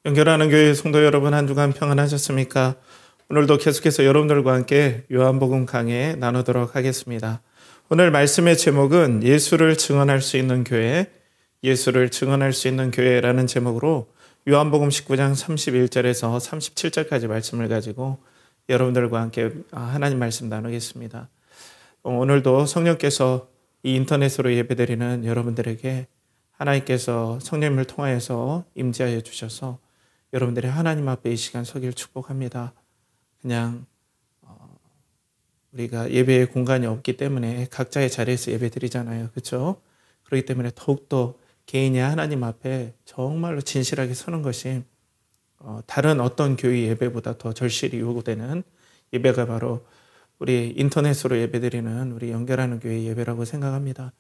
연결하는 교회 성도 여러분, 한 주간 평안하셨습니까? 오늘도 계속해서 여러분들과 함께 요한복음 강해 나누도록 하겠습니다. 오늘 말씀의 제목은 예수를 증언할 수 있는 교회, 예수를 증언할 수 있는 교회라는 제목으로 요한복음 19장 31절에서 37절까지 말씀을 가지고 여러분들과 함께 하나님 말씀 나누겠습니다. 오늘도 성령께서 이 인터넷으로 예배드리는 여러분들에게 하나님께서 성령님을 통하여서 임재하여 주셔서 여러분들이 하나님 앞에 이 시간 서길 축복합니다. 그냥 우리가 예배의 공간이 없기 때문에 각자의 자리에서 예배 드리잖아요. 그렇죠? 그렇기 때문에 더욱더 개인이 하나님 앞에 정말로 진실하게 서는 것이 다른 어떤 교회 예배보다 더 절실히 요구되는 예배가 바로 우리 인터넷으로 예배 드리는 우리 연결하는 교회 예배라고 생각합니다.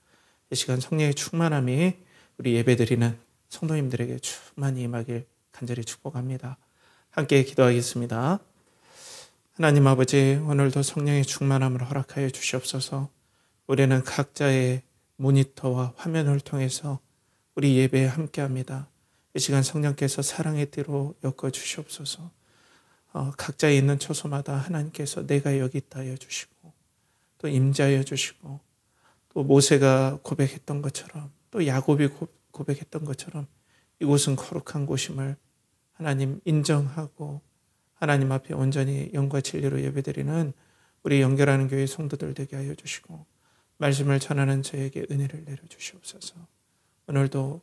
이 시간 성령의 충만함이 우리 예배 드리는 성도님들에게 충만히 임하길 간절히 축복합니다. 함께 기도하겠습니다. 하나님 아버지, 오늘도 성령의 충만함을 허락하여 주시옵소서. 우리는 각자의 모니터와 화면을 통해서 우리 예배에 함께합니다. 이 시간 성령께서 사랑의 띠로 엮어 주시옵소서. 각자에 있는 처소마다 하나님께서 내가 여기 있다 하여 주시고, 또 임재하여 주시고, 또 모세가 고백했던 것처럼, 또 야곱이 고백했던 것처럼 이곳은 거룩한 곳임을 하나님 인정하고 하나님 앞에 온전히 영과 진리로 예배드리는 우리 연결하는 교회 성도들 되게 하여 주시고, 말씀을 전하는 저에게 은혜를 내려주시옵소서. 오늘도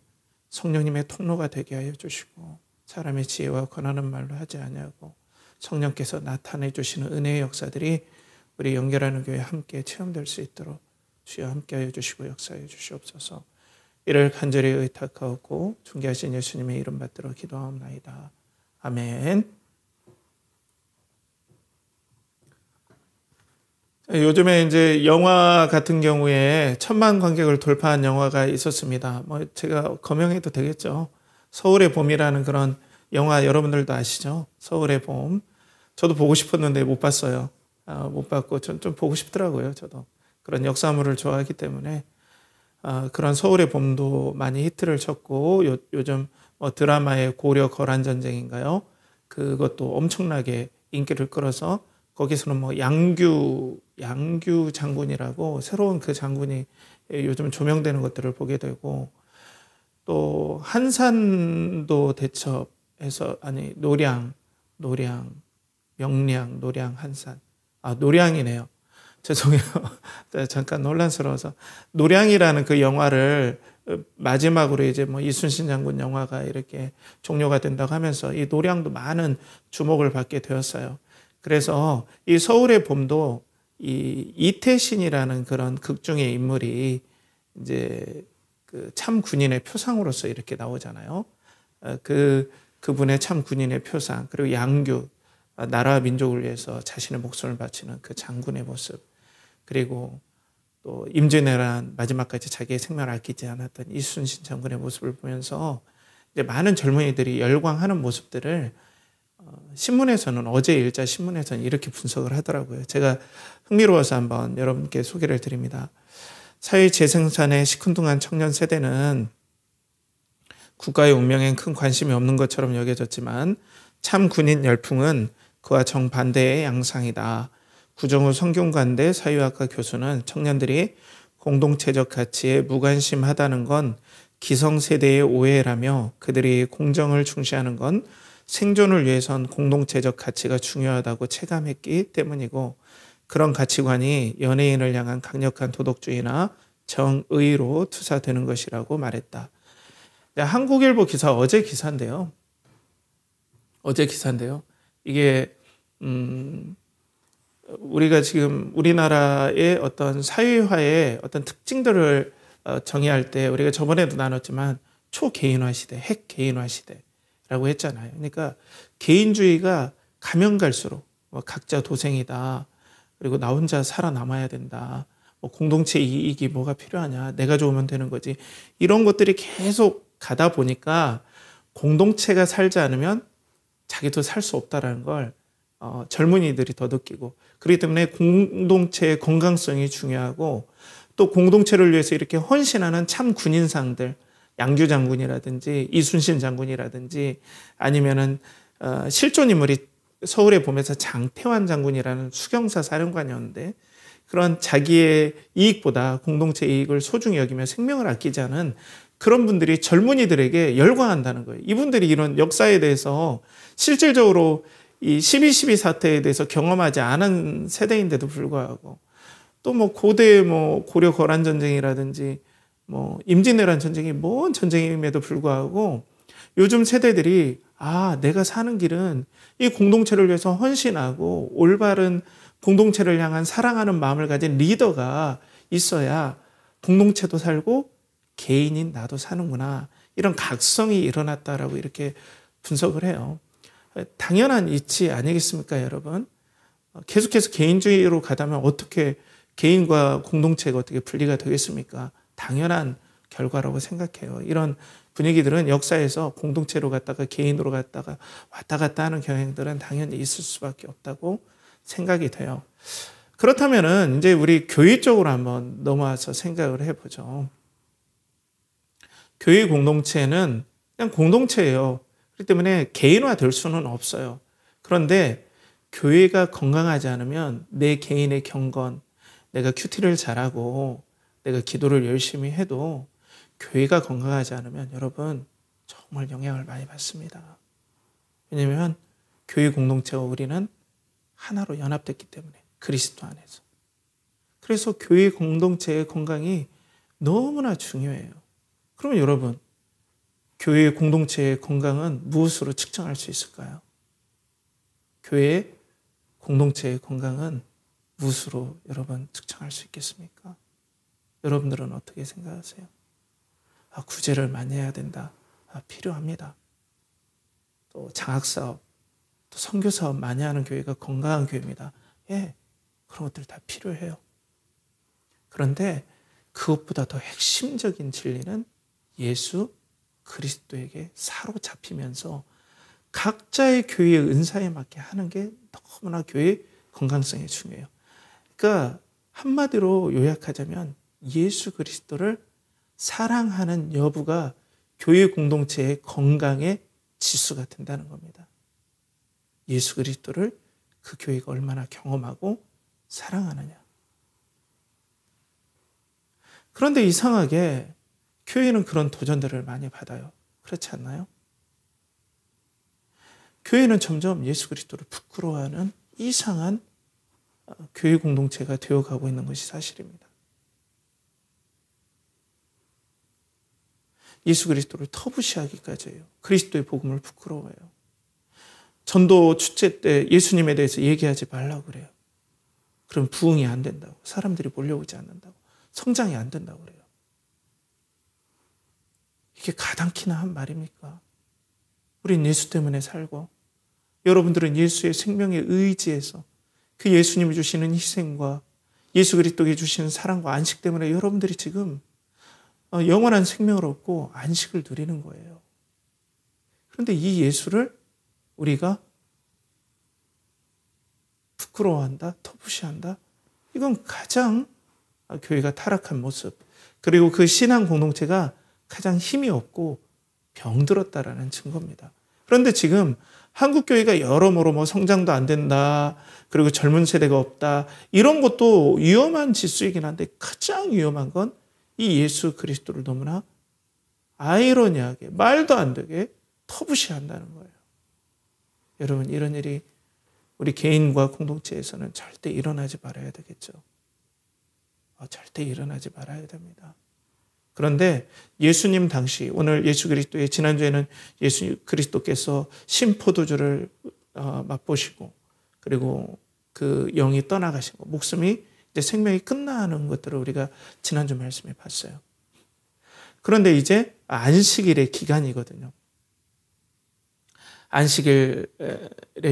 성령님의 통로가 되게 하여 주시고, 사람의 지혜와 권하는 말로 하지 아니하고 성령께서 나타내 주시는 은혜의 역사들이 우리 연결하는 교회에 함께 체험될 수 있도록 주여 함께 하여 주시고 역사해 주시옵소서. 이를 간절히 의탁하고 존귀하신 예수님의 이름 받들어 기도하옵나이다. 아멘. 요즘에 이제 영화 같은 경우에 1,000만 관객을 돌파한 영화가 있었습니다. 제가 거명해도 되겠죠. 서울의 봄이라는 그런 영화 여러분들도 아시죠? 서울의 봄. 저도 보고 싶었는데 못 봤어요. 못 봤고 좀 보고 싶더라고요. 저도 그런 역사물을 좋아하기 때문에. 그런 서울의 봄도 많이 히트를 쳤고, 요즘 드라마의 고려 거란전쟁인가요? 그것도 엄청나게 인기를 끌어서 거기서는 양규 장군이라고 새로운 그 장군이 요즘 조명되는 것들을 보게 되고, 또 한산도 대첩에서 노량, 명량, 노량, 한산. 노량이네요. 죄송해요. 잠깐 논란스러워서. 노량이라는 그 영화를 마지막으로 이제 이순신 장군 영화가 이렇게 종료가 된다고 하면서 이 노량도 많은 주목을 받게 되었어요. 그래서 이 서울의 봄도 이 이태신이라는 그런 극중의 인물이 이제 그 참 군인의 표상으로서 이렇게 나오잖아요. 그분의 참 군인의 표상, 그리고 양규, 나라와 민족을 위해서 자신의 목숨을 바치는 그 장군의 모습, 그리고 또 임진왜란 마지막까지 자기의 생명을 아끼지 않았던 이순신 장군의 모습을 보면서 이제 많은 젊은이들이 열광하는 모습들을 신문에서는, 어제 일자 신문에서는 이렇게 분석을 하더라고요. 제가 흥미로워서 한번 여러분께 소개를 드립니다. 사회 재생산에 시큰둥한 청년 세대는 국가의 운명엔 큰 관심이 없는 것처럼 여겨졌지만 참 군인 열풍은 그와 정반대의 양상이다. 구정우 성균관대 사회학과 교수는 청년들이 공동체적 가치에 무관심하다는 건 기성세대의 오해라며, 그들이 공정을 중시하는 건 생존을 위해선 공동체적 가치가 중요하다고 체감했기 때문이고, 그런 가치관이 연예인을 향한 강력한 도덕주의나 정의로 투사되는 것이라고 말했다. 한국일보 기사, 어제 기사인데요. 이게 우리가 지금 우리나라의 어떤 사회화의 어떤 특징들을 정의할 때 우리가 저번에도 나눴지만 초개인화 시대, 핵개인화 시대라고 했잖아요. 그러니까 개인주의가 가면 갈수록 각자 도생이다. 그리고 나 혼자 살아남아야 된다. 공동체 이익이 뭐가 필요하냐. 내가 좋으면 되는 거지. 이런 것들이 계속 가다 보니까 공동체가 살지 않으면 자기도 살 수 없다라는 걸 젊은이들이 더 느끼고, 그렇기 때문에 공동체의 건강성이 중요하고, 또 공동체를 위해서 이렇게 헌신하는 참 군인상들, 양규 장군이라든지 이순신 장군이라든지 아니면은 실존 인물이 서울에 보면서 장태환 장군이라는 수경사 사령관이었는데 그런 자기의 이익보다 공동체 이익을 소중히 여기며 생명을 아끼지 않은 그런 분들이 젊은이들에게 열광한다는 거예요. 이분들이 이런 역사에 대해서 실질적으로 이 12.12 사태에 대해서 경험하지 않은 세대인데도 불구하고 또 뭐 고대 뭐 고려 거란 전쟁이라든지 뭐 임진왜란 전쟁이 뭔 전쟁임에도 불구하고 요즘 세대들이 내가 사는 길은 이 공동체를 위해서 헌신하고 올바른 공동체를 향한 사랑하는 마음을 가진 리더가 있어야 공동체도 살고 개인인 나도 사는구나. 이런 각성이 일어났다라고 이렇게 분석을 해요. 당연한 이치 아니겠습니까, 여러분? 계속해서 개인주의로 가다면 어떻게 개인과 공동체가 어떻게 분리가 되겠습니까? 당연한 결과라고 생각해요. 이런 분위기들은 역사에서 공동체로 갔다가 개인으로 갔다가 왔다 갔다 하는 경향들은 당연히 있을 수밖에 없다고 생각이 돼요. 그렇다면은 이제 우리 교회 쪽으로 한번 넘어와서 생각을 해보죠. 교회 공동체는 그냥 공동체예요. 그렇기 때문에 개인화 될 수는 없어요. 그런데 교회가 건강하지 않으면 내 개인의 경건, 내가 큐티를 잘하고 내가 기도를 열심히 해도 교회가 건강하지 않으면 여러분 정말 영향을 많이 받습니다. 왜냐하면 교회 공동체와 우리는 하나로 연합됐기 때문에 그리스도 안에서. 그래서 교회 공동체의 건강이 너무나 중요해요. 그러면 여러분 교회 공동체의 건강은 무엇으로 측정할 수 있을까요? 교회 공동체의 건강은 무엇으로 여러분 측정할 수 있겠습니까? 여러분들은 어떻게 생각하세요? 구제를 많이 해야 된다. 필요합니다. 또 장학사업, 또 선교사업 많이 하는 교회가 건강한 교회입니다. 예, 그런 것들 다 필요해요. 그런데 그것보다 더 핵심적인 진리는 예수 그리스도에게 사로잡히면서 각자의 교회의 은사에 맞게 하는 게 너무나 교회의 건강성이 중요해요. 그러니까 한마디로 요약하자면 예수 그리스도를 사랑하는 여부가 교회 공동체의 건강의 지수가 된다는 겁니다. 예수 그리스도를 그 교회가 얼마나 경험하고 사랑하느냐. 그런데 이상하게 교회는 그런 도전들을 많이 받아요. 그렇지 않나요? 교회는 점점 예수 그리스도를 부끄러워하는 이상한 교회 공동체가 되어가고 있는 것이 사실입니다. 예수 그리스도를 터부시하기까지 해요. 그리스도의 복음을 부끄러워해요. 전도 축제 때 예수님에 대해서 얘기하지 말라고 그래요. 그럼 부흥이 안 된다고. 사람들이 몰려오지 않는다고. 성장이 안 된다고 그래요. 이게 가당키나 한 말입니까? 우린 예수 때문에 살고 여러분들은 예수의 생명에 의지해서 그 예수님이 주시는 희생과 예수 그리스도께 주시는 사랑과 안식 때문에 여러분들이 지금 영원한 생명을 얻고 안식을 누리는 거예요. 그런데 이 예수를 우리가 부끄러워한다, 터부시한다. 이건 가장 교회가 타락한 모습. 그리고 그 신앙 공동체가 가장 힘이 없고 병들었다라는 증거입니다. 그런데 지금 한국 교회가 여러모로 뭐 성장도 안 된다, 그리고 젊은 세대가 없다, 이런 것도 위험한 지수이긴 한데 가장 위험한 건 이 예수 그리스도를 너무나 아이러니하게 말도 안 되게 터부시한다는 거예요. 여러분 이런 일이 우리 개인과 공동체에서는 절대 일어나지 말아야 되겠죠. 절대 일어나지 말아야 됩니다. 그런데 예수님 당시 오늘 예수 그리스도의 지난주에는 예수 그리스도께서 신포도주를 맛보시고 그리고 그 영이 떠나가시고 목숨이 이제 생명이 끝나는 것들을 우리가 지난주 말씀에 봤어요. 그런데 이제 안식일의 기간이거든요. 안식일의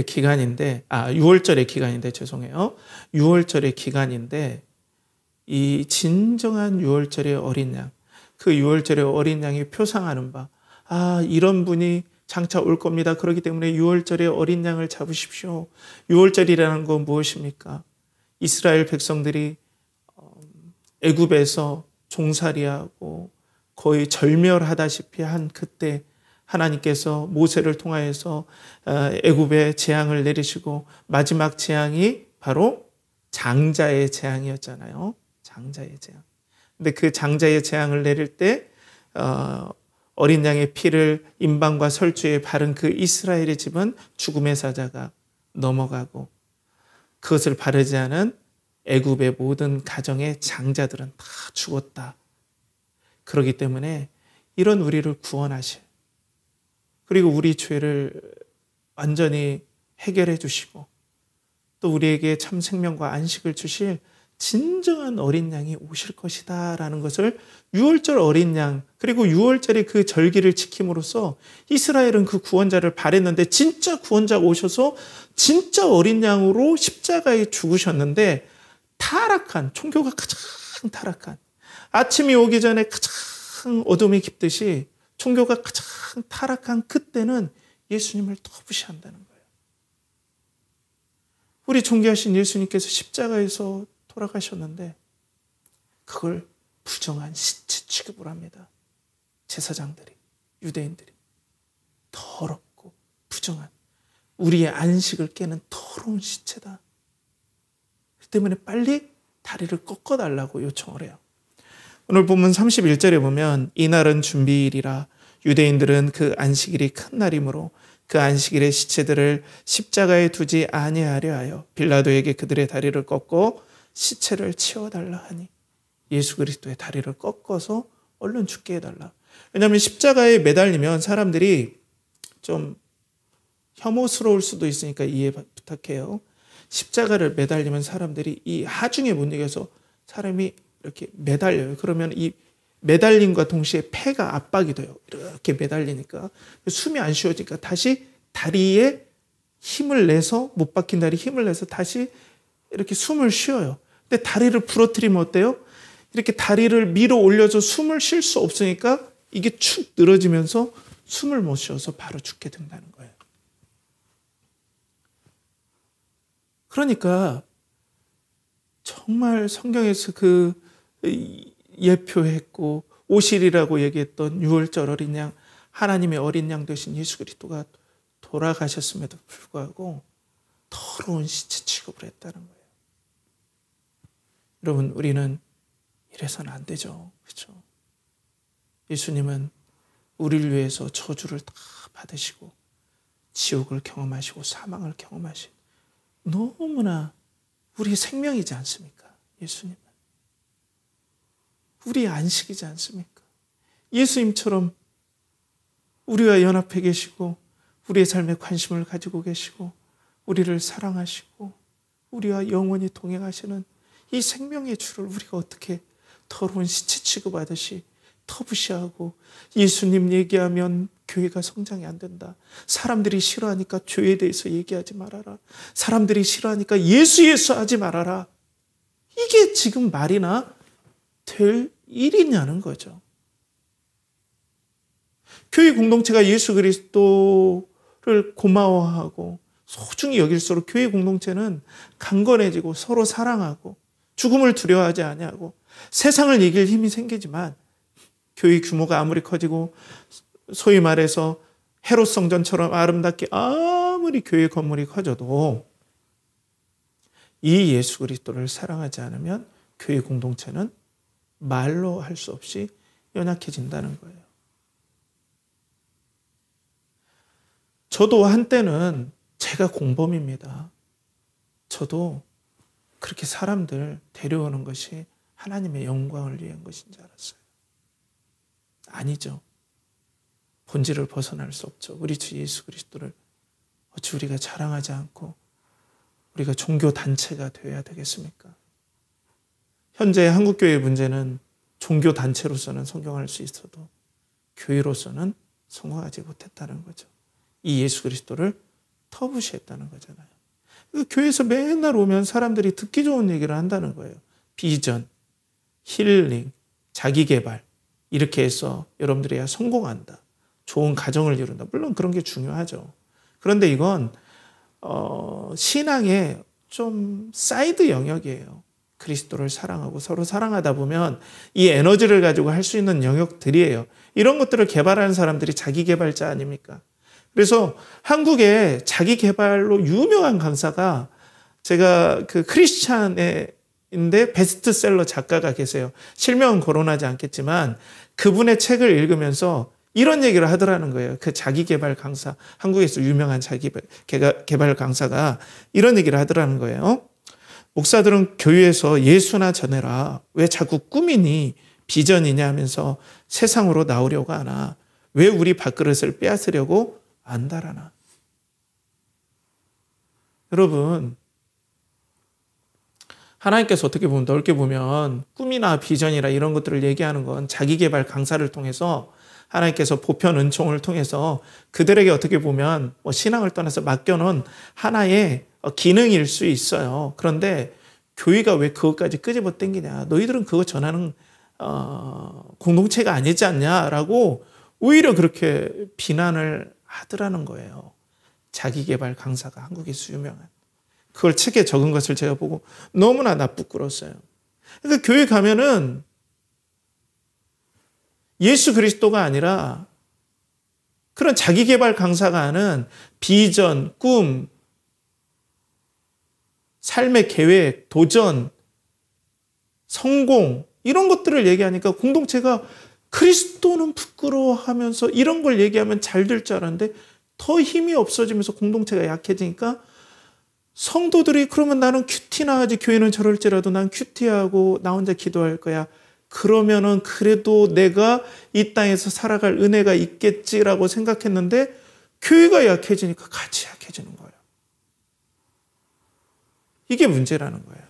기간인데 6월절의 기간인데 죄송해요. 6월절의 기간인데 이 진정한 6월절의 어린 양, 그 6월절의 어린 양이 표상하는 바, 이런 분이 장차 올 겁니다. 그렇기 때문에 6월절의 어린 양을 잡으십시오. 6월절이라는 건 무엇입니까? 이스라엘 백성들이 애굽에서 종살이하고 거의 절멸하다시피 한 그때 하나님께서 모세를 통하여서 애굽에 재앙을 내리시고 마지막 재앙이 바로 장자의 재앙이었잖아요. 장자의 재앙. 근데 그 장자의 재앙을 내릴 때 어린 양의 피를 임방과 설주에 바른 그 이스라엘의 집은 죽음의 사자가 넘어가고 그것을 바르지 않은 애굽의 모든 가정의 장자들은 다 죽었다. 그렇기 때문에 이런 우리를 구원하실, 그리고 우리 죄를 완전히 해결해 주시고 또 우리에게 참 생명과 안식을 주실 진정한 어린 양이 오실 것이다 라는 것을 유월절 어린 양, 그리고 유월절의 그 절기를 지킴으로써 이스라엘은 그 구원자를 바랬는데 진짜 구원자가 오셔서 진짜 어린 양으로 십자가에 죽으셨는데 타락한, 종교가 가장 타락한, 아침이 오기 전에 가장 어둠이 깊듯이 종교가 가장 타락한 그때는 예수님을 더 무시한다는 거예요. 우리 존귀하신 예수님께서 십자가에서 돌아가셨는데 그걸 부정한 시체 취급을 합니다. 제사장들이, 유대인들이. 더럽고 부정한, 우리의 안식을 깨는 더러운 시체다. 그 때문에 빨리 다리를 꺾어달라고 요청을 해요. 오늘 본문 31절에 보면 이날은 준비일이라 유대인들은 그 안식일이 큰 날이므로 그 안식일의 시체들을 십자가에 두지 아니하려 하여 빌라도에게 그들의 다리를 꺾고 시체를 치워달라 하니, 예수 그리스도의 다리를 꺾어서 얼른 죽게 해달라. 왜냐하면 십자가에 매달리면 사람들이 좀 혐오스러울 수도 있으니까 이해 부탁해요. 십자가를 매달리면 사람들이 이 하중에 못 이겨서 사람이 이렇게 매달려요. 그러면 이 매달림과 동시에 폐가 압박이 돼요. 이렇게 매달리니까 숨이 안 쉬어지니까 다시 다리에 힘을 내서, 못 박힌 다리에 힘을 내서 다시 이렇게 숨을 쉬어요. 근데 다리를 부러뜨리면 어때요? 이렇게 다리를 밀어 올려서 숨을 쉴 수 없으니까 이게 축 늘어지면서 숨을 못 쉬어서 바로 죽게 된다는 거예요. 그러니까 정말 성경에서 그 예표했고 오실이라고 얘기했던 유월절 어린 양, 하나님의 어린 양 되신 예수 그리스도가 돌아가셨음에도 불구하고 더러운 시체 취급을 했다는 거예요. 여러분, 우리는 이래서는 안 되죠. 그렇죠? 예수님은 우리를 위해서 저주를 다 받으시고 지옥을 경험하시고 사망을 경험하신 너무나 우리의 생명이지 않습니까? 예수님은. 우리의 안식이지 않습니까? 예수님처럼 우리와 연합해 계시고 우리의 삶에 관심을 가지고 계시고 우리를 사랑하시고 우리와 영원히 동행하시는 이 생명의 주를 우리가 어떻게 더러운 시체 취급하듯이 터부시하고, 예수님 얘기하면 교회가 성장이 안 된다, 사람들이 싫어하니까 교회에 대해서 얘기하지 말아라, 사람들이 싫어하니까 예수 하지 말아라, 이게 지금 말이나 될 일이냐는 거죠. 교회 공동체가 예수 그리스도를 고마워하고 소중히 여길수록 교회 공동체는 강건해지고 서로 사랑하고 죽음을 두려워하지 아니하고 세상을 이길 힘이 생기지만, 교회 규모가 아무리 커지고 소위 말해서 헤롯 성전처럼 아름답게 아무리 교회 건물이 커져도 이 예수 그리스도를 사랑하지 않으면 교회 공동체는 말로 할 수 없이 연약해진다는 거예요. 저도 한때는 제가 공범입니다. 저도 그렇게 사람들 데려오는 것이 하나님의 영광을 위한 것인 줄 알았어요. 아니죠. 본질을 벗어날 수 없죠. 우리 주 예수 그리스도를 어찌 우리가 자랑하지 않고 우리가 종교 단체가 되어야 되겠습니까? 현재 한국교회의 문제는 종교 단체로서는 성공할 수 있어도 교회로서는 성공하지 못했다는 거죠. 이 예수 그리스도를 터부시했다는 거잖아요. 교회에서 맨날 오면 사람들이 듣기 좋은 얘기를 한다는 거예요. 비전, 힐링, 자기개발, 이렇게 해서 여러분들이 성공한다, 좋은 가정을 이룬다. 물론 그런 게 중요하죠. 그런데 이건 신앙의 좀 사이드 영역이에요. 그리스도를 사랑하고 서로 사랑하다 보면 이 에너지를 가지고 할 수 있는 영역들이에요. 이런 것들을 개발하는 사람들이 자기 개발자 아닙니까? 그래서 한국에 자기 개발로 유명한 강사가 제가 그 크리스찬인데 베스트셀러 작가가 계세요. 실명은 거론하지 않겠지만 그분의 책을 읽으면서 이런 얘기를 하더라는 거예요. 그 자기 개발 강사, 한국에서 유명한 자기 개발 강사가 이런 얘기를 하더라는 거예요. 목사들은 교회에서 예수나 전해라. 왜 자꾸 꿈이니 비전이냐 하면서 세상으로 나오려고 하나. 왜 우리 밥그릇을 빼앗으려고 안달하나. 여러분, 하나님께서 어떻게 보면 넓게 보면 꿈이나 비전이라 이런 것들을 얘기하는 건 자기개발 강사를 통해서 하나님께서 보편 은총을 통해서 그들에게 어떻게 보면 신앙을 떠나서 맡겨놓은 하나의 기능일 수 있어요. 그런데 교회가 왜 그것까지 끄집어 당기냐. 너희들은 그거 전하는 공동체가 아니지 않냐라고 오히려 그렇게 비난을 하더라는 거예요. 자기개발 강사가 한국에서 유명한. 그걸 책에 적은 것을 제가 보고 너무나 부끄러웠어요. 그러니까 교회 가면은 예수 그리스도가 아니라 그런 자기개발 강사가 하는 비전, 꿈, 삶의 계획, 도전, 성공 이런 것들을 얘기하니까 공동체가 그리스도는 부끄러워하면서 이런 걸 얘기하면 잘 될 줄 알았는데 더 힘이 없어지면서 공동체가 약해지니까 성도들이 그러면 나는 큐티나 하지 교회는 저럴지라도 난 큐티하고 나 혼자 기도할 거야. 그러면은 그래도 내가 이 땅에서 살아갈 은혜가 있겠지라고 생각했는데 교회가 약해지니까 같이 약해지는 거예요. 이게 문제라는 거예요.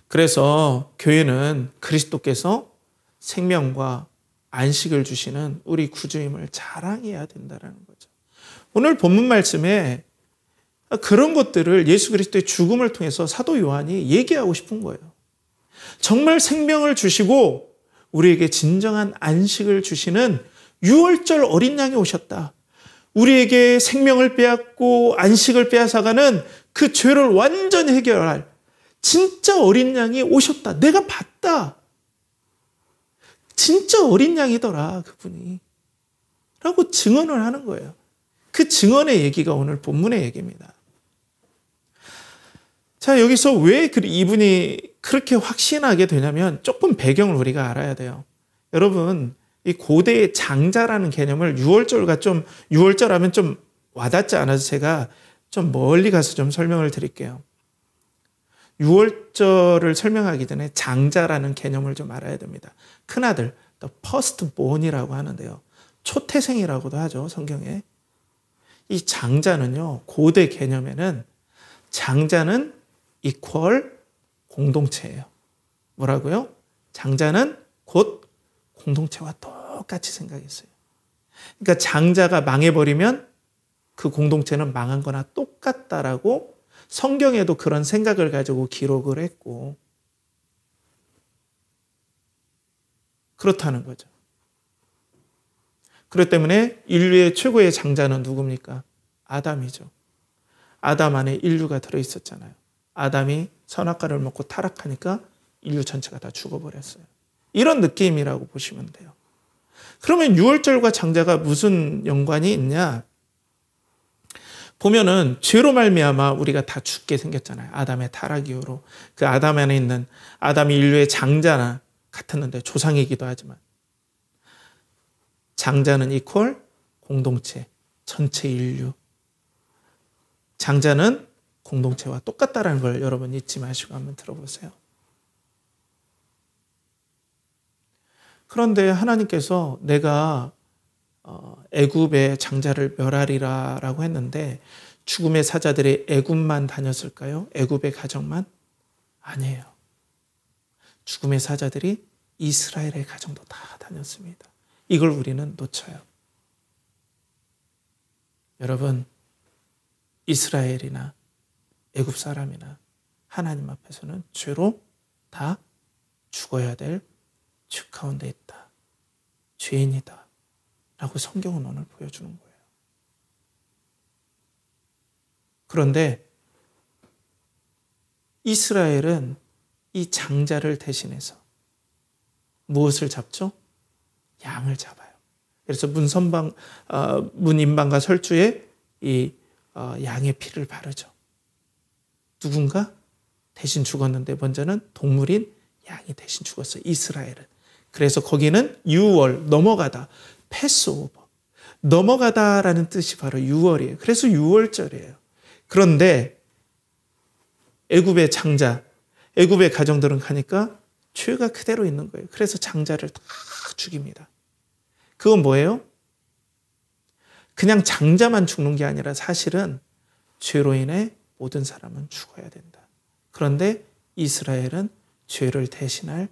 그래서 교회는 그리스도께서 생명과 안식을 주시는 우리 구주임을 자랑해야 된다는 거죠. 오늘 본문 말씀에 그런 것들을 예수 그리스도의 죽음을 통해서 사도 요한이 얘기하고 싶은 거예요. 정말 생명을 주시고 우리에게 진정한 안식을 주시는 유월절 어린 양이 오셨다. 우리에게 생명을 빼앗고 안식을 빼앗아가는 그 죄를 완전히 해결할 진짜 어린 양이 오셨다. 내가 봤다. 진짜 어린 양이더라, 그분이. 라고 증언을 하는 거예요. 그 증언의 얘기가 오늘 본문의 얘기입니다. 자, 여기서 왜 이분이 그렇게 확신하게 되냐면 조금 배경을 우리가 알아야 돼요. 여러분, 이 고대의 장자라는 개념을 유월절 하면 좀 와닿지 않아서 제가 좀 멀리 가서 좀 설명을 드릴게요. 유월절을 설명하기 전에 장자라는 개념을 좀 알아야 됩니다. 큰아들, the first born이라고 하는데요. 초태생이라고도 하죠, 성경에. 이 장자는요, 고대 개념에는 장자는 equal 공동체예요. 뭐라고요? 장자는 곧 공동체와 똑같이 생각했어요. 그러니까 장자가 망해버리면 그 공동체는 망한 거나 똑같다라고 성경에도 그런 생각을 가지고 기록을 했고 그렇다는 거죠. 그렇기 때문에 인류의 최고의 장자는 누굽니까? 아담이죠. 아담 안에 인류가 들어있었잖아요. 아담이 선악과를 먹고 타락하니까 인류 전체가 다 죽어버렸어요. 이런 느낌이라고 보시면 돼요. 그러면 유월절과 장자가 무슨 연관이 있냐? 보면은 죄로 말미암아 우리가 다 죽게 생겼잖아요. 아담의 타락 이후로. 그 아담 안에 있는 아담이 인류의 장자나 같았는데 조상이기도 하지만 장자는 이퀄 공동체, 전체 인류. 장자는 공동체와 똑같다라는 걸 여러분 잊지 마시고 한번 들어보세요. 그런데 하나님께서 내가 애굽의 장자를 멸하리라라고 했는데 죽음의 사자들이 애굽만 다녔을까요? 애굽의 가정만? 아니에요. 죽음의 사자들이 이스라엘의 가정도 다 다녔습니다. 이걸 우리는 놓쳐요. 여러분, 이스라엘이나 애굽 사람이나 하나님 앞에서는 죄로 다 죽어야 될 죄 가운데 있다. 죄인이다. 라고 성경은 오늘 보여주는 거예요. 그런데 이스라엘은 이 장자를 대신해서 무엇을 잡죠? 양을 잡아요. 그래서 문인방과 설주에 이 양의 피를 바르죠. 누군가 대신 죽었는데 먼저는 동물인 양이 대신 죽었어요. 이스라엘은. 그래서 거기는 유월, 넘어가다, 패스오버. 넘어가다라는 뜻이 바로 유월이에요. 그래서 유월절이에요. 그런데 애굽의 장자, 애굽의 가정들은 가니까 죄가 그대로 있는 거예요. 그래서 장자를 다 죽입니다. 그건 뭐예요? 그냥 장자만 죽는 게 아니라 사실은 죄로 인해 모든 사람은 죽어야 된다. 그런데 이스라엘은 죄를 대신할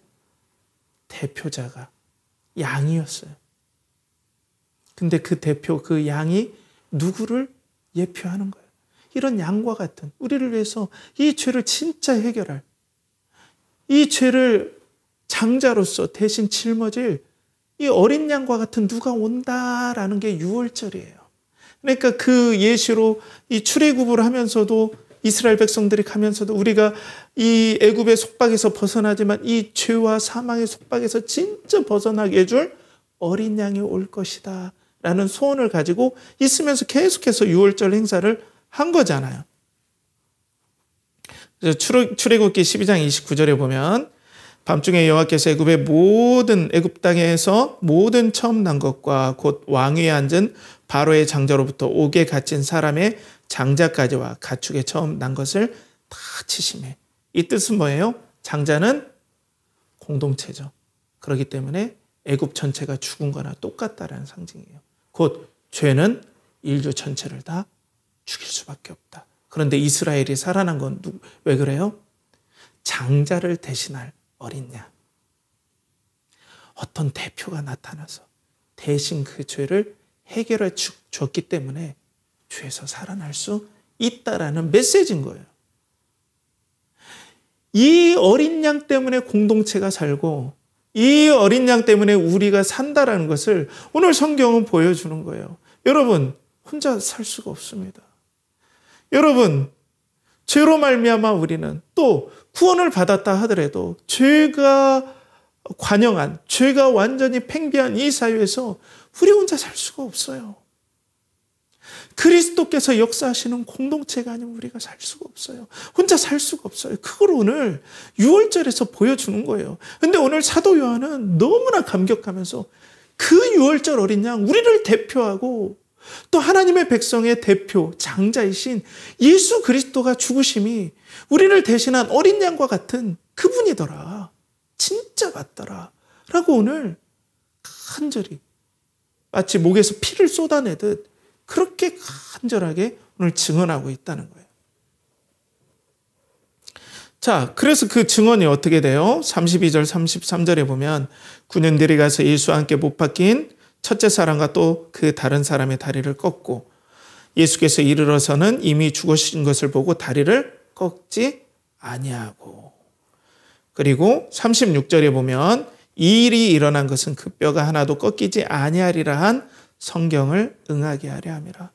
대표자가 양이었어요. 근데 그 대표, 그 양이 누구를 예표하는 거예요? 이런 양과 같은 우리를 위해서 이 죄를 진짜 해결할, 이 죄를 장자로서 대신 짊어질 이 어린 양과 같은 누가 온다라는 게 유월절이에요. 그러니까 그 예시로 이 출애굽을 하면서도 이스라엘 백성들이 가면서도 우리가 이 애굽의 속박에서 벗어나지만 이 죄와 사망의 속박에서 진짜 벗어나게 해줄 어린 양이 올 것이다 라는 소원을 가지고 있으면서 계속해서 유월절 행사를 한 거잖아요. 출애굽기 12장 29절에 보면 밤중에 여호와께서 애굽의 모든 애굽 땅에서 모든 처음 난 것과 곧 왕위에 앉은 바로의 장자로부터 옥에 갇힌 사람의 장자까지와 가축의 처음 난 것을 다 치심해. 이 뜻은 뭐예요? 장자는 공동체죠. 그렇기 때문에 애굽 전체가 죽은 거나 똑같다라는 상징이에요. 곧 죄는 인류 전체를 다 죽일 수밖에 없다. 그런데 이스라엘이 살아난 건 왜 그래요? 장자를 대신할 어린 양. 어떤 대표가 나타나서 대신 그 죄를 해결해 줬기 때문에 죄에서 살아날 수 있다라는 메시지인 거예요. 이 어린 양 때문에 공동체가 살고 이 어린 양 때문에 우리가 산다라는 것을 오늘 성경은 보여주는 거예요. 여러분, 혼자 살 수가 없습니다. 여러분, 죄로 말미암아 우리는 또 구원을 받았다 하더라도 죄가 관영한, 죄가 완전히 팽배한 이 사회에서 우리 혼자 살 수가 없어요. 그리스도께서 역사하시는 공동체가 아니면 우리가 살 수가 없어요. 혼자 살 수가 없어요. 그걸 오늘 6월절에서 보여주는 거예요. 근데 오늘 사도 요한은 너무나 감격하면서 그 6월절 어린 양, 우리를 대표하고 또 하나님의 백성의 대표, 장자이신 예수 그리스도가 죽으심이 우리를 대신한 어린 양과 같은 그분이더라. 진짜 맞더라. 라고 오늘 간절히 마치 목에서 피를 쏟아내듯 그렇게 간절하게 오늘 증언하고 있다는 거예요. 자, 그래서 그 증언이 어떻게 돼요? 32절, 33절에 보면 군인들이 가서 예수와 함께 못 박힌 첫째 사람과 또 그 다른 사람의 다리를 꺾고 예수께서 이르러서는 이미 죽으신 것을 보고 다리를 꺾지 아니하고, 그리고 36절에 보면 이 일이 일어난 것은 그 뼈가 하나도 꺾이지 아니하리라 한 성경을 응하게 하려 함이라.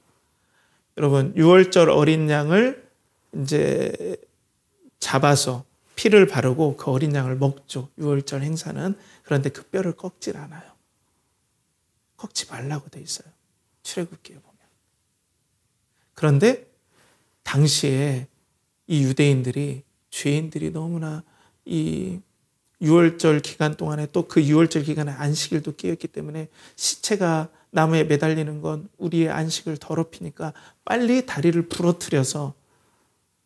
여러분, 유월절 어린 양을 이제 잡아서 피를 바르고 그 어린 양을 먹죠. 유월절 행사는. 그런데 그 뼈를 꺾질 않아요. 꺾지 말라고 돼 있어요. 출애굽기에 보면. 그런데 당시에 이 유대인들이, 죄인들이 너무나 이 유월절 기간 동안에 또 그 유월절 기간에 안식일도 끼었기 때문에 시체가 나무에 매달리는 건 우리의 안식을 더럽히니까 빨리 다리를 부러뜨려서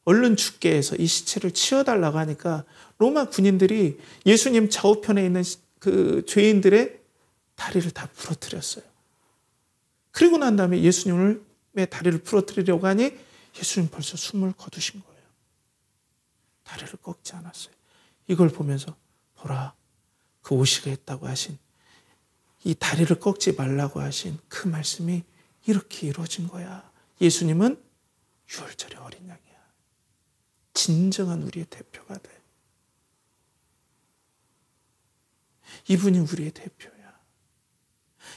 얼른 죽게 해서 이 시체를 치워달라고 하니까 로마 군인들이 예수님 좌우편에 있는 그 죄인들의 다리를 다 부러뜨렸어요. 그리고 난 다음에 예수님의 다리를 부러뜨리려고 하니 예수님 벌써 숨을 거두신 거예요. 다리를 꺾지 않았어요. 이걸 보면서 보라, 그 오시게 했다고 하신, 이 다리를 꺾지 말라고 하신 그 말씀이 이렇게 이루어진 거야. 예수님은 유월절의 어린 양이야. 진정한 우리의 대표가 돼. 이분이 우리의 대표야.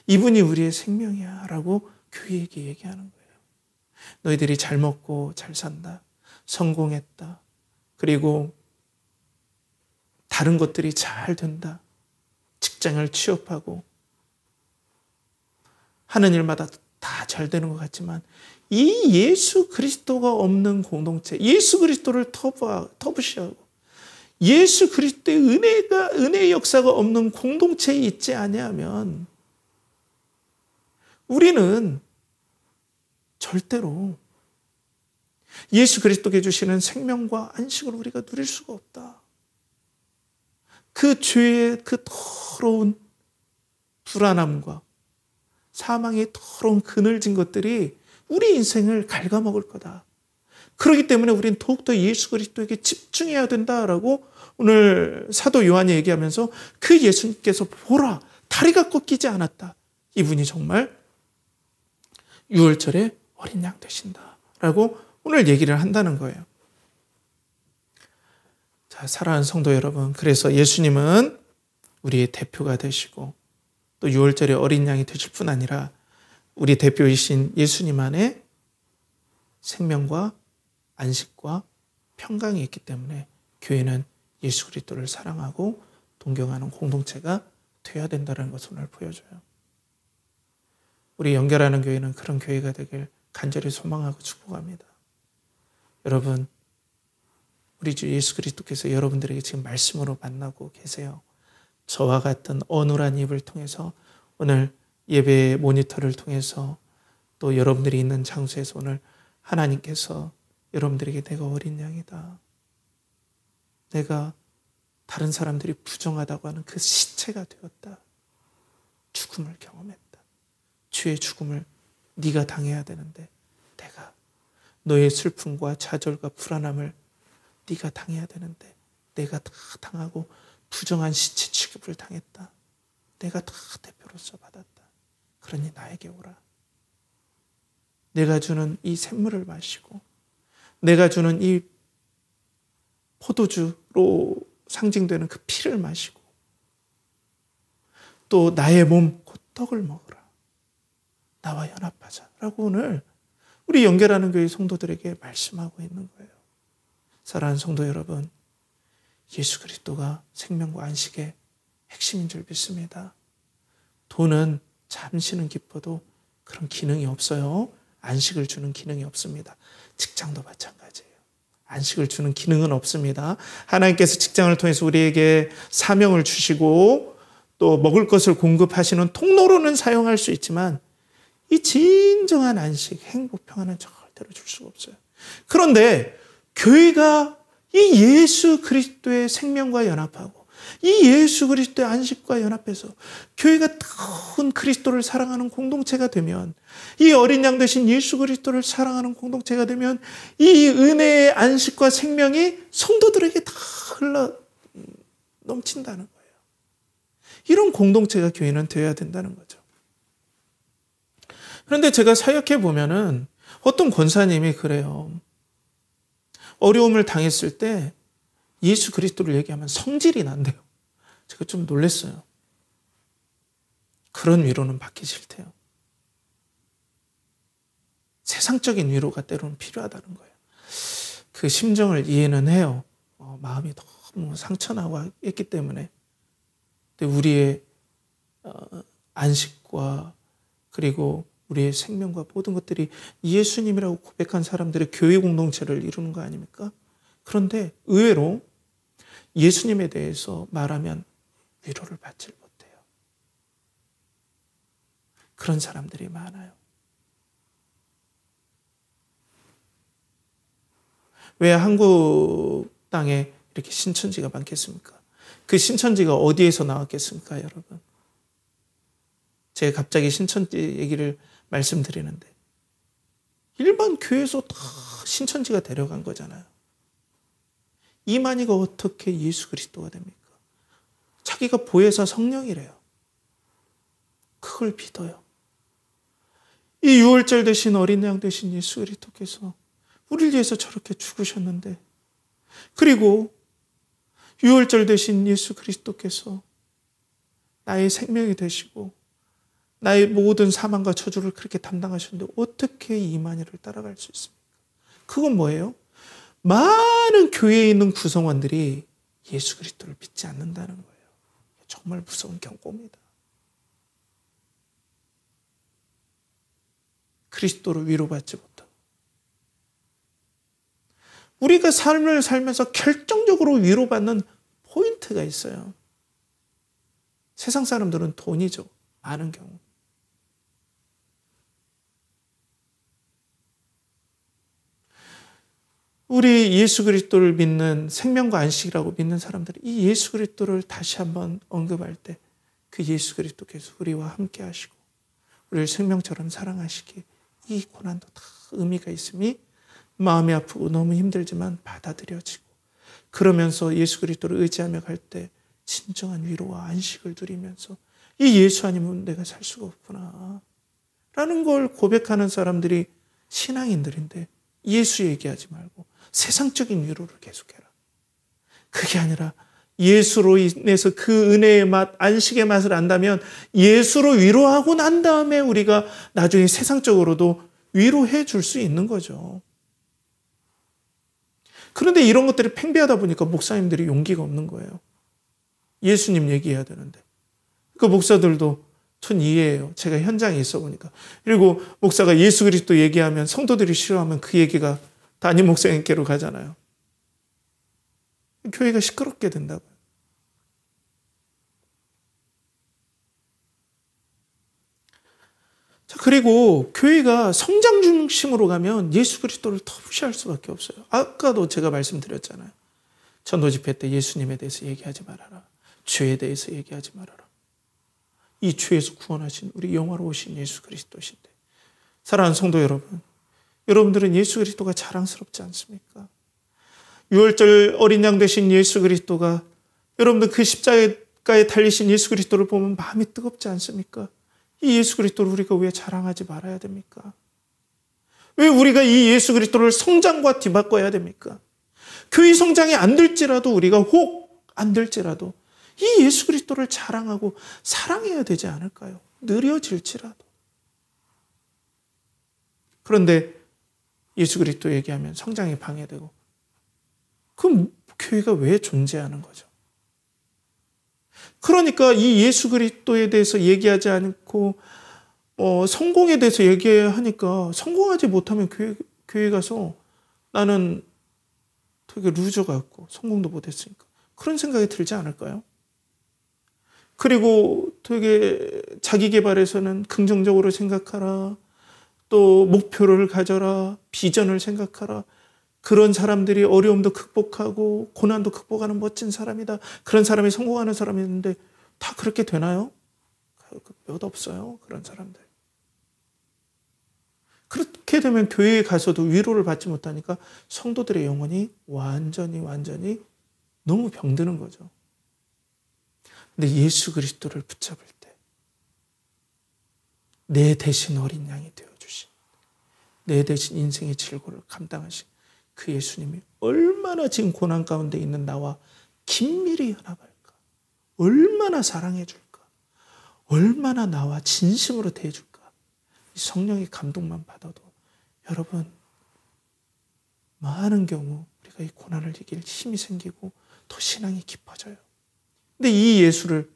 이분이 우리의 생명이야 라고 교회에게 얘기하는 거예요. 너희들이 잘 먹고 잘 산다, 성공했다, 그리고 다른 것들이 잘 된다. 직장을 취업하고 하는 일마다 다 잘 되는 것 같지만 이 예수 그리스도가 없는 공동체, 예수 그리스도를 터부시하고 예수 그리스도의 은혜의 역사가 없는 공동체에 있지 아니하면 우리는 절대로 예수 그리스도께 주시는 생명과 안식을 우리가 누릴 수가 없다. 그 죄의 그 더러운 불안함과 사망의 더러운 그늘진 것들이 우리 인생을 갉아먹을 거다. 그렇기 때문에 우리는 더욱더 예수 그리스도에게 집중해야 된다라고 오늘 사도 요한이 얘기하면서 그 예수님께서 보라, 다리가 꺾이지 않았다. 이분이 정말 유월절에 어린 양 되신다라고 오늘 얘기를 한다는 거예요. 자, 사랑하는 성도 여러분, 그래서 예수님은 우리의 대표가 되시고 또 유월절에 어린 양이 되실 뿐 아니라 우리 대표이신 예수님 안에 생명과 안식과 평강이 있기 때문에 교회는 예수 그리스도를 사랑하고 동경하는 공동체가 되어야 된다는 것을 오늘 보여줘요. 우리 연결하는 교회는 그런 교회가 되길 간절히 소망하고 축복합니다. 여러분, 우리 주 예수 그리스도께서 여러분들에게 지금 말씀으로 만나고 계세요. 저와 같은 어눌한 입을 통해서 오늘 예배 모니터를 통해서 또 여러분들이 있는 장소에서 오늘 하나님께서 여러분들에게 내가 어린 양이다. 내가 다른 사람들이 부정하다고 하는 그 시체가 되었다. 죽음을 경험했다. 주의 죽음을 네가 당해야 되는데 내가 너의 슬픔과 좌절과 불안함을 네가 당해야 되는데 내가 다 당하고 부정한 시체 취급을 당했다. 내가 다 대표로서 받았다. 그러니 나에게 오라. 내가 주는 이 샘물을 마시고 내가 주는 이 포도주로 상징되는 그 피를 마시고 또 나의 몸 곧 떡을 먹으라. 나와 연합하자. 라고 오늘 우리 연결하는 교회 성도들에게 말씀하고 있는 거예요. 사랑하는 성도 여러분, 예수 그리스도가 생명과 안식의 핵심인 줄 믿습니다. 돈은 잠시는 기뻐도 그런 기능이 없어요. 안식을 주는 기능이 없습니다. 직장도 마찬가지예요. 안식을 주는 기능은 없습니다. 하나님께서 직장을 통해서 우리에게 사명을 주시고 또 먹을 것을 공급하시는 통로로는 사용할 수 있지만 이 진정한 안식, 행복, 평안은 절대로 줄 수가 없어요. 그런데 교회가 이 예수 그리스도의 생명과 연합하고 이 예수 그리스도의 안식과 연합해서 교회가 뜨거운 그리스도를 사랑하는 공동체가 되면 이 어린 양 되신 예수 그리스도를 사랑하는 공동체가 되면 이 은혜의 안식과 생명이 성도들에게 다 흘러 넘친다는 거예요. 이런 공동체가 교회는 되어야 된다는 거죠. 그런데 제가 사역해 보면은 어떤 권사님이 그래요. 어려움을 당했을 때 예수 그리스도를 얘기하면 성질이 난대요. 제가 좀 놀랐어요. 그런 위로는 받기 싫대요. 세상적인 위로가 때로는 필요하다는 거예요. 그 심정을 이해는 해요. 마음이 너무 상처나고 했기 때문에. 근데 우리의 안식과 그리고 우리의 생명과 모든 것들이 예수님이라고 고백한 사람들의 교회 공동체를 이루는 거 아닙니까? 그런데 의외로 예수님에 대해서 말하면 위로를 받지 못해요. 그런 사람들이 많아요. 왜 한국 땅에 이렇게 신천지가 많겠습니까? 그 신천지가 어디에서 나왔겠습니까, 여러분? 제가 갑자기 신천지 얘기를 말씀드리는데 일반 교회에서 다 신천지가 데려간 거잖아요. 이만희가 어떻게 예수 그리스도가 됩니까? 자기가 보혜사 성령이래요. 그걸 믿어요. 이 유월절 대신 어린 양 대신 예수 그리스도께서 우리를 위해서 저렇게 죽으셨는데 그리고 유월절 대신 예수 그리스도께서 나의 생명이 되시고 나의 모든 사망과 저주를 그렇게 담당하셨는데 어떻게 이만희를 따라갈 수 있습니까? 그건 뭐예요? 많은 교회에 있는 구성원들이 예수 그리스도를 믿지 않는다는 거예요. 정말 무서운 경고입니다. 그리스도로 위로받지 못하고 우리가 삶을 살면서 결정적으로 위로받는 포인트가 있어요. 세상 사람들은 돈이죠. 많은 경우. 우리 예수 그리스도를 믿는 생명과 안식이라고 믿는 사람들이 이 예수 그리스도를 다시 한번 언급할 때 그 예수 그리스도께서 우리와 함께 하시고 우리를 생명처럼 사랑하시기에 이 고난도 다 의미가 있음이 마음이 아프고 너무 힘들지만 받아들여지고 그러면서 예수 그리스도를 의지하며 갈 때 진정한 위로와 안식을 누리면서 이 예수 아니면 내가 살 수가 없구나 라는 걸 고백하는 사람들이 신앙인들인데 예수 얘기하지 말고 세상적인 위로를 계속해라. 그게 아니라 예수로 인해서 그 은혜의 맛, 안식의 맛을 안다면 예수로 위로하고 난 다음에 우리가 나중에 세상적으로도 위로해 줄 수 있는 거죠. 그런데 이런 것들이 팽배하다 보니까 목사님들이 용기가 없는 거예요. 예수님 얘기해야 되는데. 그 목사들도 전 이해해요. 제가 현장에 있어 보니까. 그리고 목사가 예수 그리스도 얘기하면 성도들이 싫어하면 그 얘기가 담임 목사님께로 가잖아요. 교회가 시끄럽게 된다고요. 자, 그리고 교회가 성장 중심으로 가면 예수 그리스도를 더 무시할 수밖에 없어요. 아까도 제가 말씀드렸잖아요. 전도 집회 때 예수님에 대해서 얘기하지 말아라. 죄에 대해서 얘기하지 말아라. 이 죄에서 구원하신 우리 영화로우신 예수 그리스도신데 사랑하는 성도 여러분, 여러분들은 예수 그리스도가 자랑스럽지 않습니까? 6월절 어린 양 되신 예수 그리스도가 여러분들 그 십자가에 달리신 예수 그리스도를 보면 마음이 뜨겁지 않습니까? 이 예수 그리스도를 우리가 왜 자랑하지 말아야 됩니까? 왜 우리가 이 예수 그리스도를 성장과 뒤바꿔야 됩니까? 교회 성장이 안 될지라도 우리가 혹 안 될지라도 이 예수 그리스도를 자랑하고 사랑해야 되지 않을까요? 느려질지라도. 그런데 예수 그리스도 얘기하면 성장이 방해되고 그럼 교회가 왜 존재하는 거죠? 그러니까 이 예수 그리스도에 대해서 얘기하지 않고 성공에 대해서 얘기하니까 성공하지 못하면 교회 가서 나는 되게 루저 같고 성공도 못했으니까 그런 생각이 들지 않을까요? 그리고 되게 자기 개발에서는 긍정적으로 생각하라. 또 목표를 가져라. 비전을 생각하라. 그런 사람들이 어려움도 극복하고 고난도 극복하는 멋진 사람이다. 그런 사람이 성공하는 사람이 있는데 다 그렇게 되나요? 몇 없어요. 그런 사람들. 그렇게 되면 교회에 가서도 위로를 받지 못하니까 성도들의 영혼이 완전히 너무 병드는 거죠. 근데 예수 그리스도를 붙잡을 때 내 대신 어린 양이 되어주신 내 대신 인생의 질고를 감당하신 그 예수님이 얼마나 지금 고난 가운데 있는 나와 긴밀히 연합할까? 얼마나 사랑해 줄까? 얼마나 나와 진심으로 대해 줄까? 이 성령의 감동만 받아도 여러분 많은 경우 우리가 이 고난을 이길 힘이 생기고 더 신앙이 깊어져요. 근데 이 예수를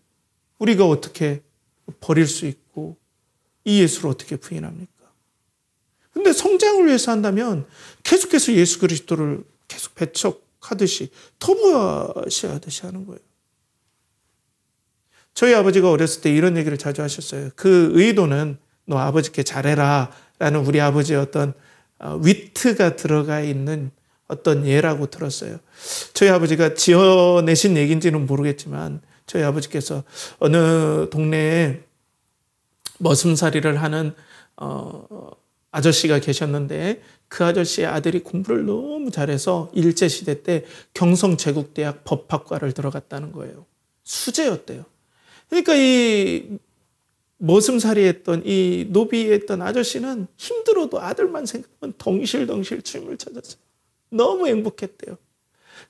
우리가 어떻게 버릴 수 있고 이 예수를 어떻게 부인합니까? 근데 성장을 위해서 한다면 계속해서 예수 그리스도를 계속 배척하듯이 터부하시하듯이 하는 거예요. 저희 아버지가 어렸을 때 이런 얘기를 자주 하셨어요. 그 의도는 너 아버지께 잘해라 라는 우리 아버지의 어떤 위트가 들어가 있는 어떤 예라고 들었어요. 저희 아버지가 지어내신 얘기인지는 모르겠지만 저희 아버지께서 어느 동네에 머슴살이를 하는 아저씨가 계셨는데 그 아저씨의 아들이 공부를 너무 잘해서 일제시대 때 경성제국대학 법학과를 들어갔다는 거예요. 수재였대요. 그러니까 이 머슴살이 했던 이 노비했던 아저씨는 힘들어도 아들만 생각하면 덩실덩실 춤을 춰졌어요. 너무 행복했대요.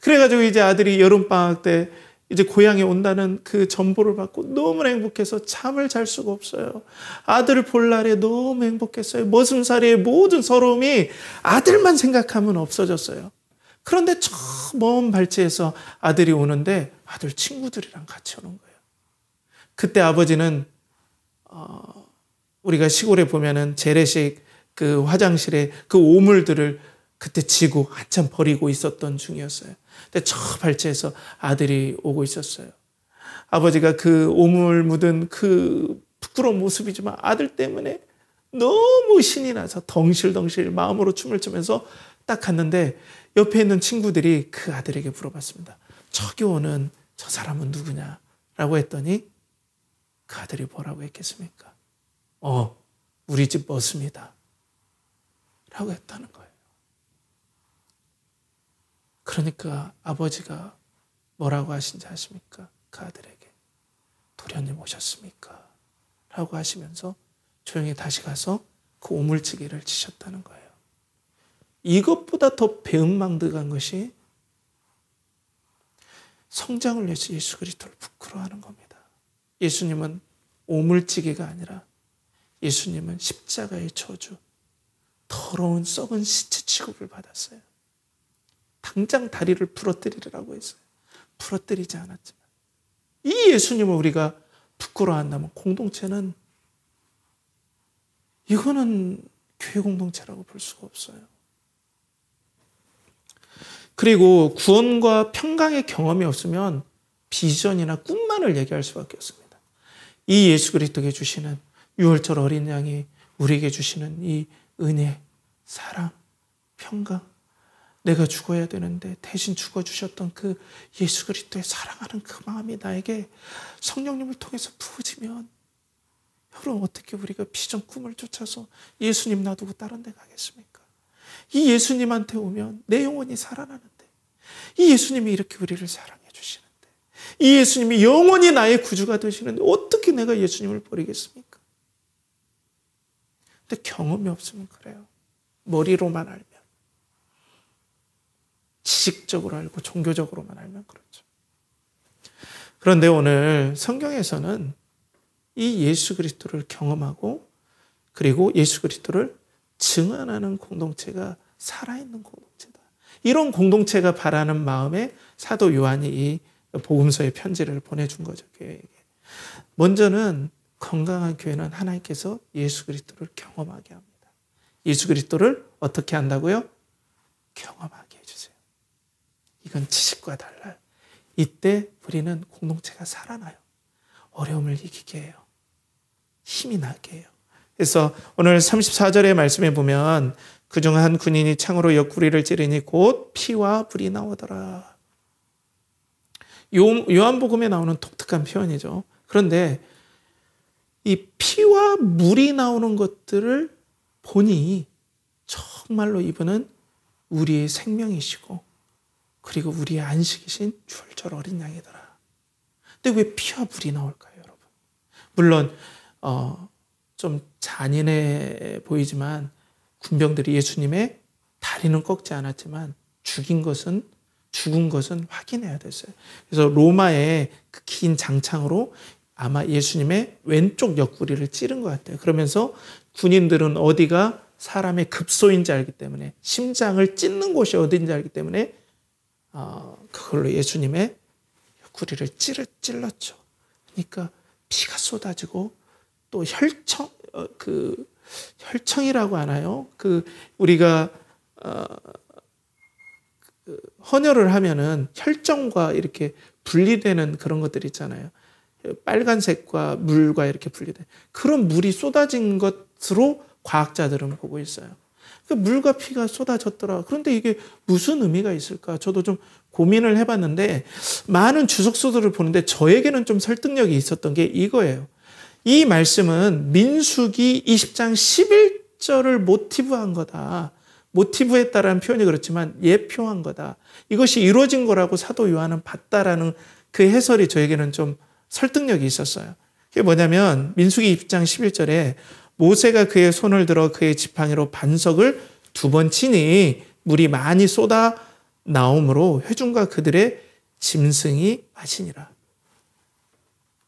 그래가지고 이제 아들이 여름방학 때 이제 고향에 온다는 그 전보를 받고 너무 행복해서 잠을 잘 수가 없어요. 아들을 볼 날에 너무 행복했어요. 머슴살이의 모든 서러움이 아들만 생각하면 없어졌어요. 그런데 저 먼 발치에서 아들이 오는데 아들 친구들이랑 같이 오는 거예요. 그때 아버지는 우리가 시골에 보면은 재래식 그 화장실에 그 오물들을 그때 지고 한참 버리고 있었던 중이었어요. 근데 저 발치에서 아들이 오고 있었어요. 아버지가 그 오물 묻은 그 부끄러운 모습이지만 아들 때문에 너무 신이 나서 덩실덩실 마음으로 춤을 추면서 딱 갔는데 옆에 있는 친구들이 그 아들에게 물어봤습니다. 저기 오는 저 사람은 누구냐? 라고 했더니 그 아들이 뭐라고 했겠습니까? 우리 집 머슴이다. 라고 했다는 거예요. 그러니까 아버지가 뭐라고 하신지 아십니까? 그 아들에게 도련님 오셨습니까? 라고 하시면서 조용히 다시 가서 그 오물지기를 치셨다는 거예요. 이것보다 더 배은망덕한 것이 성장을 위해서 예수 그리스도를 부끄러워하는 겁니다. 예수님은 오물지기가 아니라 예수님은 십자가의 저주, 더러운 썩은 시체 취급을 받았어요. 당장 다리를 부러뜨리라고 했어요. 부러뜨리지 않았지만 이 예수님을 우리가 부끄러워한다면 공동체는 이거는 교회 공동체라고 볼 수가 없어요. 그리고 구원과 평강의 경험이 없으면 비전이나 꿈만을 얘기할 수밖에 없습니다. 이 예수 그리스도에게 주시는 6월절 어린 양이 우리에게 주시는 이 은혜, 사랑, 평강, 내가 죽어야 되는데 대신 죽어주셨던 그 예수 그리스도의 사랑하는 그 마음이 나에게 성령님을 통해서 부어지면 여러분 어떻게 우리가 비전 꿈을 쫓아서 예수님 놔두고 다른 데 가겠습니까? 이 예수님한테 오면 내 영혼이 살아나는데 이 예수님이 이렇게 우리를 사랑해 주시는데 이 예수님이 영원히 나의 구주가 되시는데 어떻게 내가 예수님을 버리겠습니까? 근데 경험이 없으면 그래요. 머리로만 알면 지식적으로 알고 종교적으로만 알면 그렇죠. 그런데 오늘 성경에서는 이 예수 그리스도를 경험하고 그리고 예수 그리스도를 증언하는 공동체가 살아있는 공동체다. 이런 공동체가 바라는 마음에 사도 요한이 이 복음서의 편지를 보내준 거죠. 교회에게. 먼저는 건강한 교회는 하나님께서 예수 그리스도를 경험하게 합니다. 예수 그리스도를 어떻게 한다고요? 경험하게 해주세요. 이건 지식과 달라요. 이때 우리는 공동체가 살아나요. 어려움을 이기게 해요. 힘이 나게 해요. 그래서 오늘 34절의 말씀에 보면 그중 한 군인이 창으로 옆구리를 찌르니 곧 피와 불이 나오더라. 요한복음에 나오는 독특한 표현이죠. 그런데 이 피와 물이 나오는 것들을 보니 정말로 이분은 우리의 생명이시고 그리고 우리의 안식이신 6월절 어린 양이더라. 근데 왜 피와 물이 나올까요, 여러분? 물론 좀 잔인해 보이지만 군병들이 예수님의 다리는 꺾지 않았지만 죽은 것은 확인해야 됐어요. 그래서 로마의 그 긴 장창으로 아마 예수님의 왼쪽 옆구리를 찌른 것 같아요. 그러면서 군인들은 어디가 사람의 급소인지 알기 때문에 심장을 찢는 곳이 어딘지 알기 때문에 그걸로 예수님의 옆구리를 찔렀죠. 그러니까 피가 쏟아지고 또 혈청이라고 하나요? 우리가 헌혈을 하면은 혈정과 이렇게 분리되는 그런 것들 있잖아요. 빨간색과 물과 이렇게 분리된 그런 물이 쏟아진 것으로 과학자들은 보고 있어요. 물과 피가 쏟아졌더라. 그런데 이게 무슨 의미가 있을까? 저도 좀 고민을 해봤는데 많은 주석서들을 보는데 저에게는 좀 설득력이 있었던 게 이거예요. 이 말씀은 민수기 20장 11절을 모티브한 거다. 모티브했다라는 표현이 그렇지만 예표한 거다. 이것이 이루어진 거라고 사도 요한은 봤다라는 그 해설이 저에게는 좀 설득력이 있었어요. 그게 뭐냐면 민수기 20장 11절에 모세가 그의 손을 들어 그의 지팡이로 반석을 2번 치니 물이 많이 쏟아 나오므로 회중과 그들의 짐승이 마시니라.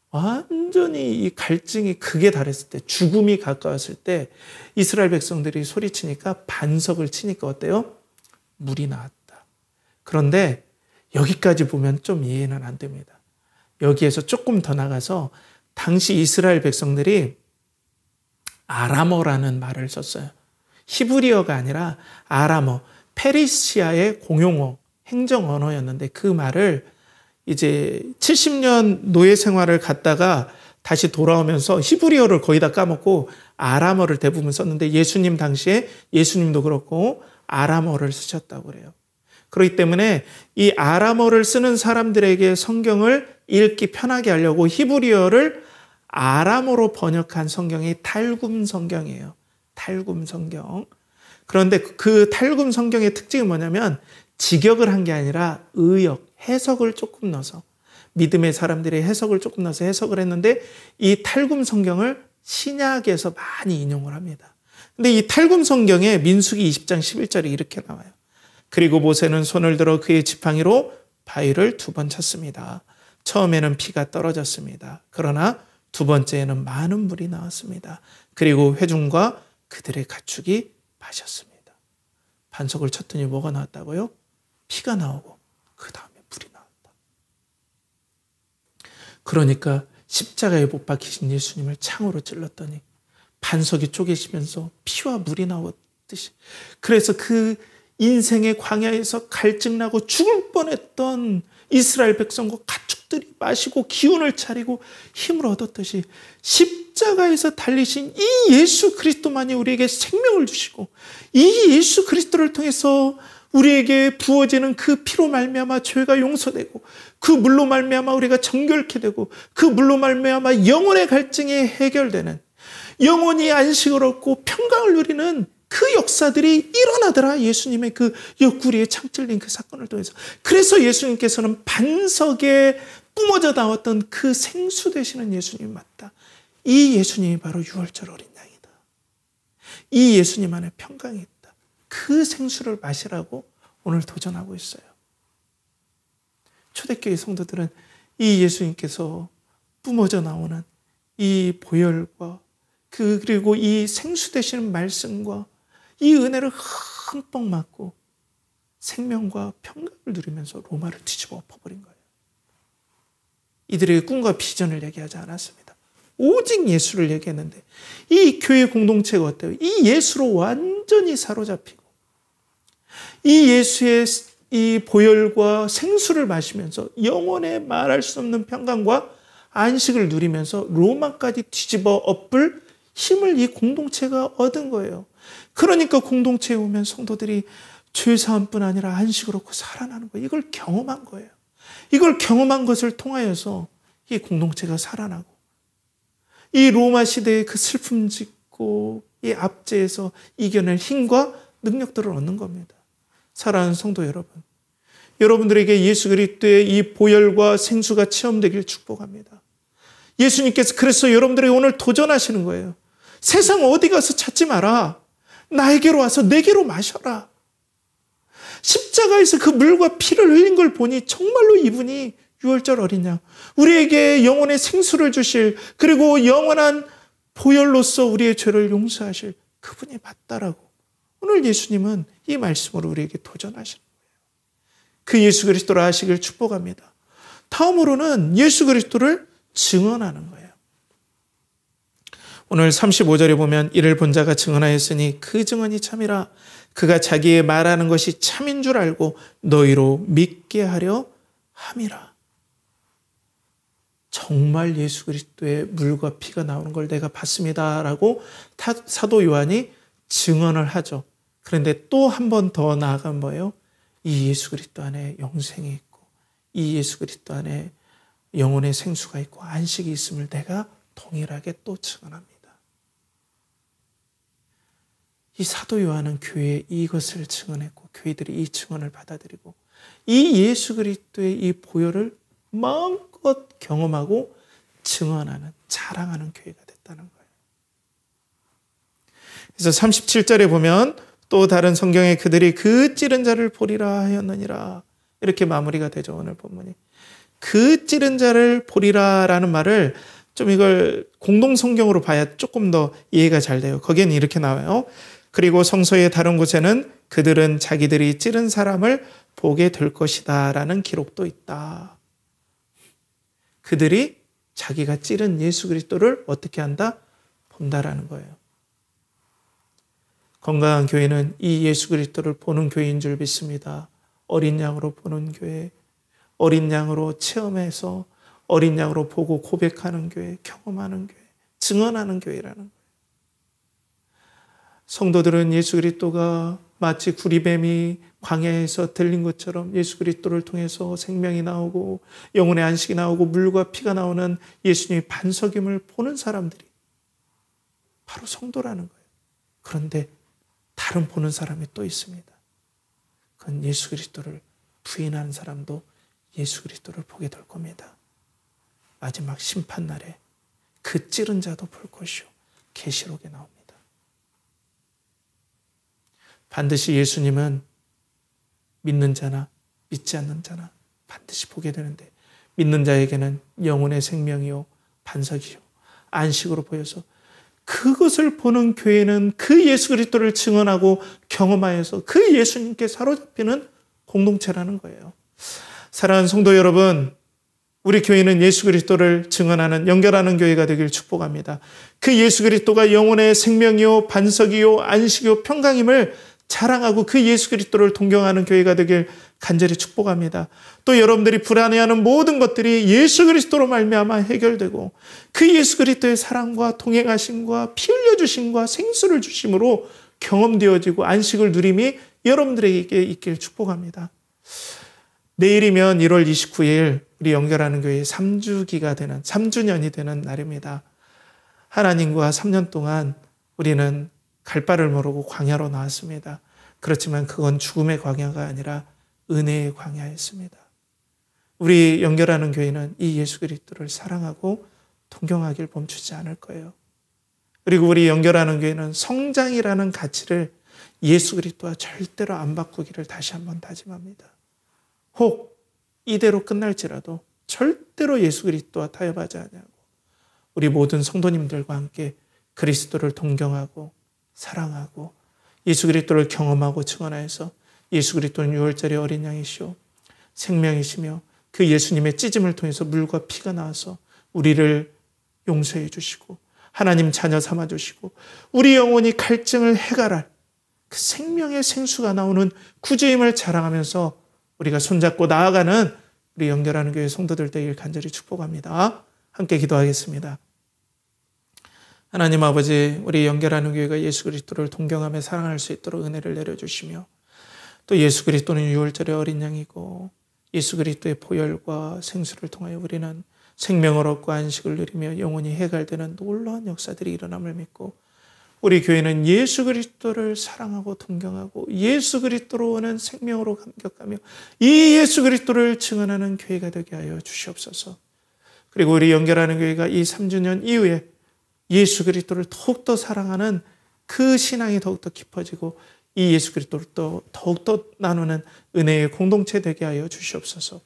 완전히 이 갈증이 극에 달했을 때, 죽음이 가까웠을 때 이스라엘 백성들이 소리치니까 반석을 치니까 어때요? 물이 나왔다. 그런데 여기까지 보면 좀 이해는 안 됩니다. 여기에서 조금 더 나가서 당시 이스라엘 백성들이 아람어라는 말을 썼어요. 히브리어가 아니라 아람어, 페르시아의 공용어, 행정 언어였는데 그 말을 이제 70년 노예 생활을 갔다가 다시 돌아오면서 히브리어를 거의 다 까먹고 아람어를 대부분 썼는데 예수님 당시에 예수님도 그렇고 아람어를 쓰셨다고 그래요. 그렇기 때문에 이 아람어를 쓰는 사람들에게 성경을 읽기 편하게 하려고 히브리어를 아람어로 번역한 성경이 탈굼 성경이에요. 탈굼 성경. 그런데 그 탈굼 성경의 특징이 뭐냐면 직역을 한 게 아니라 의역, 해석을 조금 넣어서 믿음의 사람들이 해석을 조금 넣어서 해석을 했는데 이 탈굼 성경을 신약에서 많이 인용을 합니다. 근데 이 탈굼 성경에 민수기 20장 11절이 이렇게 나와요. 그리고 모세는 손을 들어 그의 지팡이로 바위를 2번 쳤습니다. 처음에는 피가 떨어졌습니다. 그러나 2번째에는 많은 물이 나왔습니다. 그리고 회중과 그들의 가축이 마셨습니다. 반석을 쳤더니 뭐가 나왔다고요? 피가 나오고 그 다음에 물이 나왔다. 그러니까 십자가에 못 박히신 예수님을 창으로 찔렀더니 반석이 쪼개지면서 피와 물이 나왔듯이, 그래서 그 인생의 광야에서 갈증나고 죽을 뻔했던 이스라엘 백성과 가축들이 마시고 기운을 차리고 힘을 얻었듯이 십자가에서 달리신 이 예수 그리스도만이 우리에게 생명을 주시고 이 예수 그리스도를 통해서 우리에게 부어지는 그 피로 말미암아 죄가 용서되고 그 물로 말미암아 우리가 정결케 되고 그 물로 말미암아 영혼의 갈증이 해결되는, 영혼이 안식을 얻고 평강을 누리는 그 역사들이 일어나더라. 예수님의 그 옆구리에 창 찔린 그 사건을 통해서. 그래서 예수님께서는 반석에 뿜어져 나왔던 그 생수 되시는 예수님이 맞다. 이 예수님이 바로 유월절 어린 양이다. 이 예수님 안에 평강이 있다. 그 생수를 마시라고 오늘 도전하고 있어요. 초대교회 성도들은 이 예수님께서 뿜어져 나오는 이 보혈과 그리고 이 생수 되시는 말씀과 이 은혜를 흠뻑 맞고 생명과 평강을 누리면서 로마를 뒤집어 엎어버린 거예요. 이들의 꿈과 비전을 얘기하지 않았습니다. 오직 예수를 얘기했는데 이 교회 공동체가 어때요? 이 예수로 완전히 사로잡히고 이 예수의 이 보혈과 생수를 마시면서 영혼의 말할 수 없는 평강과 안식을 누리면서 로마까지 뒤집어 엎을 힘을 이 공동체가 얻은 거예요. 그러니까 공동체에 오면 성도들이 죄사함뿐 아니라 안식을 얻고 살아나는 거예요. 이걸 경험한 거예요. 이걸 경험한 것을 통하여서 이 공동체가 살아나고 이 로마 시대의 그 슬픔 짓고 이 압제에서 이겨낼 힘과 능력들을 얻는 겁니다. 사랑하는 성도 여러분, 여러분들에게 예수 그리스도의 이 보혈과 생수가 체험되길 축복합니다. 예수님께서 그래서 여러분들에게 오늘 도전하시는 거예요. 세상 어디 가서 찾지 마라. 나에게로 와서 내게로 마셔라. 십자가에서 그 물과 피를 흘린 걸 보니 정말로 이분이 유월절 어린 양, 우리에게 영혼의 생수를 주실, 그리고 영원한 보혈로서 우리의 죄를 용서하실 그분이 맞다라고 오늘 예수님은 이 말씀으로 우리에게 도전하시는 거예요. 그 예수 그리스도를 아시길 축복합니다. 다음으로는 예수 그리스도를 증언하는 거예요. 오늘 35절에 보면 이를 본 자가 증언하였으니 그 증언이 참이라. 그가 자기의 말하는 것이 참인 줄 알고 너희로 믿게 하려 함이라. 정말 예수 그리스도의 물과 피가 나오는 걸 내가 봤습니다라고 사도 요한이 증언을 하죠. 그런데 또 한 번 더 나아간 뭐예요? 이 예수 그리스도 안에 영생이 있고 이 예수 그리스도 안에 영혼의 생수가 있고 안식이 있음을 내가 동일하게 또 증언합니다. 이 사도 요한은 교회에 이것을 증언했고 교회들이 이 증언을 받아들이고 이 예수 그리스도의 이 보혈을 마음껏 경험하고 증언하는, 자랑하는 교회가 됐다는 거예요. 그래서 37절에 보면 또 다른 성경에 그들이 그 찌른 자를 보리라 하였느니라. 이렇게 마무리가 되죠, 오늘 본문이. 그 찌른 자를 보리라라는 말을 좀 이걸 공동 성경으로 봐야 조금 더 이해가 잘 돼요. 거기에는 이렇게 나와요. 그리고 성서의 다른 곳에는 그들은 자기들이 찌른 사람을 보게 될 것이다 라는 기록도 있다. 그들이 자기가 찌른 예수 그리스도를 어떻게 한다? 본다라는 거예요. 건강한 교회는 이 예수 그리스도를 보는 교회인 줄 믿습니다. 어린 양으로 보는 교회, 어린 양으로 체험해서 어린 양으로 보고 고백하는 교회, 경험하는 교회, 증언하는 교회라는 거예요. 성도들은 예수 그리스도가 마치 구리뱀이 광야에서 들린 것처럼 예수 그리스도를 통해서 생명이 나오고 영혼의 안식이 나오고 물과 피가 나오는 예수님의 반석임을 보는 사람들이 바로 성도라는 거예요. 그런데 다른 보는 사람이 또 있습니다. 그건 예수 그리스도를 부인하는 사람도 예수 그리스도를 보게 될 겁니다. 마지막 심판날에 그 찌른 자도 볼 것이요. 계시록에 나옵니다. 반드시 예수님은 믿는 자나 믿지 않는 자나 반드시 보게 되는데 믿는 자에게는 영혼의 생명이요 반석이요 안식으로 보여서 그것을 보는 교회는 그 예수 그리스도를 증언하고 경험하여서 그 예수님께 사로잡히는 공동체라는 거예요. 사랑하는 성도 여러분, 우리 교회는 예수 그리스도를 증언하는 연결하는 교회가 되길 축복합니다. 그 예수 그리스도가 영혼의 생명이요 반석이요 안식이요 평강임을 자랑하고 그 예수 그리스도를 동경하는 교회가 되길 간절히 축복합니다. 또 여러분들이 불안해하는 모든 것들이 예수 그리스도로 말미암아 해결되고 그 예수 그리스도의 사랑과 동행하심과 피 흘려주심과 생수를 주심으로 경험되어지고 안식을 누림이 여러분들에게 있길 축복합니다. 내일이면 1월 29일 우리 연결하는 교회의 3주년이 되는 날입니다. 하나님과 3년 동안 우리는 갈 바를 모르고 광야로 나왔습니다. 그렇지만 그건 죽음의 광야가 아니라 은혜의 광야였습니다. 우리 연결하는 교회는 이 예수 그리스도를 사랑하고 동경하길 멈추지 않을 거예요. 그리고 우리 연결하는 교회는 성장이라는 가치를 예수 그리스도와 절대로 안 바꾸기를 다시 한번 다짐합니다. 혹 이대로 끝날지라도 절대로 예수 그리스도와 타협하지 않냐고 우리 모든 성도님들과 함께 그리스도를 동경하고 사랑하고 예수 그리스도를 경험하고 증언하여서 예수 그리스도는 유월절의 어린 양이시오 생명이시며 그 예수님의 찢음을 통해서 물과 피가 나와서 우리를 용서해 주시고 하나님 자녀 삼아 주시고 우리 영혼이 갈증을 해결할 그 생명의 생수가 나오는 구주임을 자랑하면서 우리가 손잡고 나아가는 우리 연결하는 교회 성도들 되길 간절히 축복합니다. 함께 기도하겠습니다. 하나님 아버지, 우리 연결하는 교회가 예수 그리스도를 동경하며 사랑할 수 있도록 은혜를 내려주시며 또 예수 그리스도는 유월절의 어린 양이고 예수 그리스도의 보혈과 생수를 통하여 우리는 생명을 얻고 안식을 누리며 영혼이 해갈되는 놀라운 역사들이 일어남을 믿고 우리 교회는 예수 그리스도를 사랑하고 동경하고 예수 그리스도로 오는 생명으로 감격하며 이 예수 그리스도를 증언하는 교회가 되게 하여 주시옵소서. 그리고 우리 연결하는 교회가 이 3주년 이후에 예수 그리스도를 더욱더 사랑하는 그 신앙이 더욱더 깊어지고 이 예수 그리스도를 또 더욱더 나누는 은혜의 공동체 되게 하여 주시옵소서.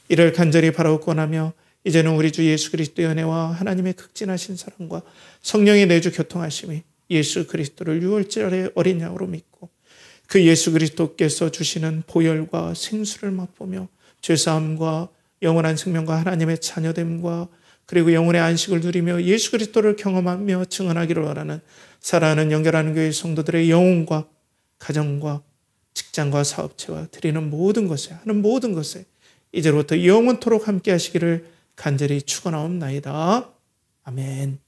이를 간절히 바라고 권하며 이제는 우리 주 예수 그리스도의 은혜와 하나님의 극진하신 사랑과 성령의 내주 교통하심이 예수 그리스도를 유월절의 어린 양으로 믿고 그 예수 그리스도께서 주시는 보혈과 생수를 맛보며 죄사함과 영원한 생명과 하나님의 자녀됨과 그리고 영혼의 안식을 누리며 예수 그리스도를 경험하며 증언하기를 원하는 사랑하는 연결하는 교회 성도들의 영혼과 가정과 직장과 사업체와 드리는 모든 것에 하는 모든 것에 이제부터 영원토록 함께 하시기를 간절히 축원하옵나이다. 아멘.